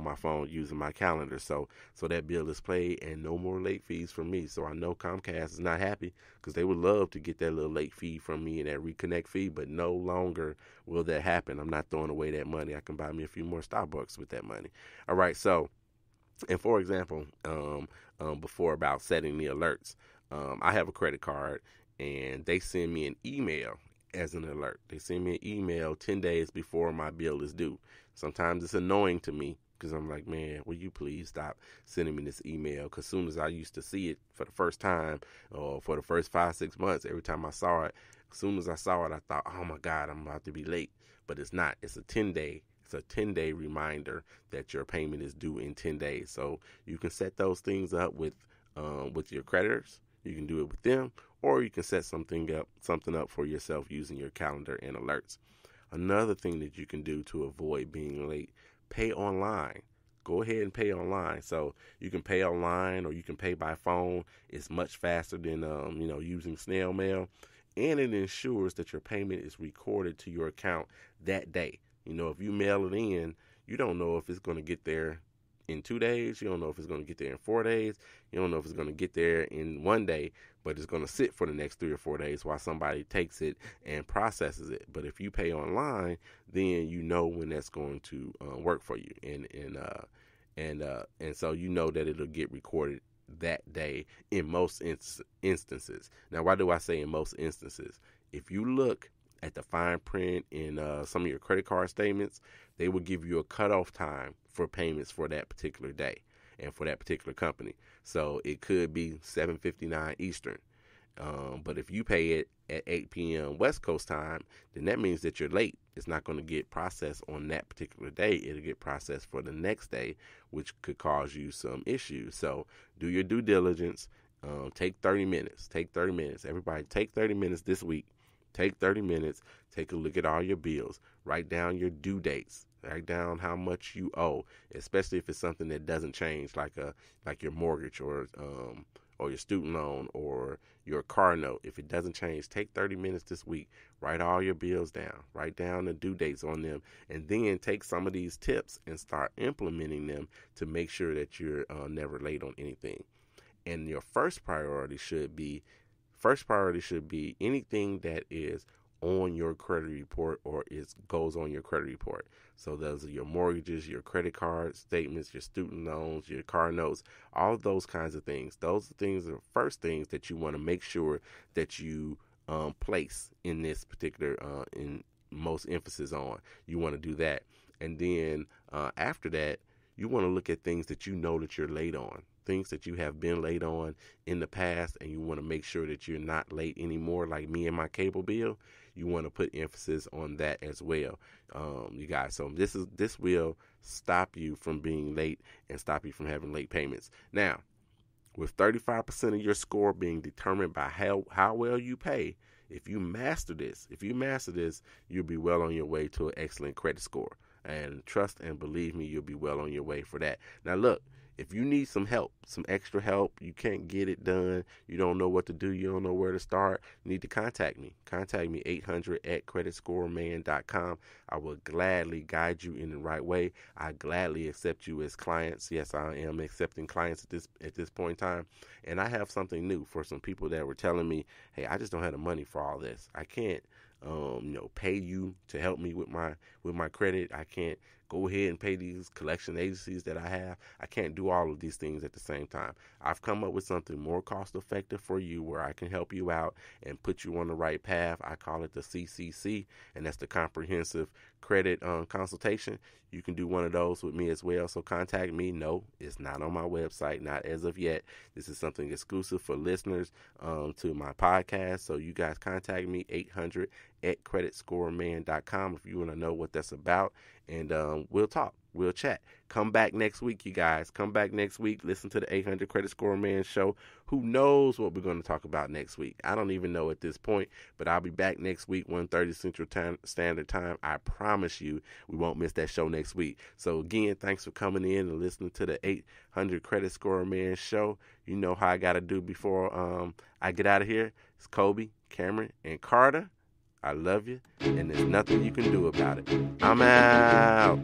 on my phone using my calendar. So that bill is paid and no more late fees from me. So I know Comcast is not happy because they would love to get that little late fee from me and that reconnect fee, but no longer will that happen. I'm not throwing away that money. I can buy me a few more Starbucks with that money. All right, so, and for example, before about setting the alerts, I have a credit card and they send me an email as an alert. They send me an email 10 days before my bill is due. Sometimes it's annoying to me because I'm like, man, will you please stop sending me this email? Because as soon as I used to see it for the first time or for the first 5-6 months, every time I saw it, as soon as I saw it, I thought, oh my God, I'm about to be late. But it's not. It's a 10-day reminder that your payment is due in 10 days. So you can set those things up with your creditors. You can do it with them, or you can set something up for yourself using your calendar and alerts. Another thing that you can do to avoid being late, pay online. Go ahead and pay online. So you can pay online or you can pay by phone. It's much faster than using snail mail, and it ensures that your payment is recorded to your account that day. If you mail it in, you don't know if it's going to get there in 2 days. You don't know if it's going to get there in 4 days. You don't know if it's going to get there in 1 day, but it's going to sit for the next 3 or 4 days while somebody takes it and processes it. But if you pay online, then you know when that's going to work for you, and so you know that it'll get recorded that day in most instances. Now, why do I say in most instances? If you look at the fine print in some of your credit card statements, they will give you a cutoff time for payments for that particular day and for that particular company. So it could be 7:59 Eastern. But if you pay it at 8 p.m. West Coast time, then that means that you're late. It's not going to get processed on that particular day. It'll get processed for the next day, which could cause you some issues. So do your due diligence. Take 30 minutes. Take 30 minutes. Everybody take 30 minutes this week. Take 30 minutes, take a look at all your bills, write down your due dates, write down how much you owe, especially if it's something that doesn't change, like your mortgage or your student loan or your car note. If it doesn't change, take 30 minutes this week, write all your bills down, write down the due dates on them, and then take some of these tips and start implementing them to make sure that you're never late on anything. And your first priority should be anything that is on your credit report or goes on your credit report. So those are your mortgages, your credit card statements, your student loans, your car notes, all of those kinds of things. Those things are the first things that you want to make sure that you place in this particular, in most emphasis on. You want to do that. And then after that, you want to look at things that you know that you're late on. Things that you have been late on in the past, and you want to make sure that you're not late anymore, like me and my cable bill. You want to put emphasis on that as well, you guys. So this will stop you from being late and stop you from having late payments. Now, with 35% of your score being determined by how well you pay, if you master this, you'll be well on your way to an excellent credit score. And trust and believe me, you'll be well on your way for that. Now, look. If you need some help, some extra help, you can't get it done, you don't know what to do, you don't know where to start, you need to contact me. Contact me 800@creditscoreman.com. I will gladly guide you in the right way. I gladly accept you as clients. Yes, I am accepting clients at this point in time. And I have something new for some people that were telling me, hey, I just don't have the money for all this. I can't pay you to help me with my credit. I can't go ahead and pay these collection agencies that I have. I can't do all of these things at the same time. I've come up with something more cost effective for you where I can help you out and put you on the right path. I call it the CCC, and that's the Comprehensive Credit Consultation. You can do one of those with me as well. So contact me. No, it's not on my website, not as of yet. This is something exclusive for listeners to my podcast. So you guys contact me 800@creditscoreman.com if you want to know what that's about. And we'll talk. We'll chat. Come back next week, you guys. Come back next week. Listen to the 800 Credit Score Man show. Who knows what we're going to talk about next week? I don't even know at this point, but I'll be back next week, 1:30 Central Standard Time. I promise you we won't miss that show next week. So, again, thanks for coming in and listening to the 800 Credit Score Man show. You know how I got to do before I get out of here. It's Kobe, Cameron, and Carter. I love you, and there's nothing you can do about it. I'm out.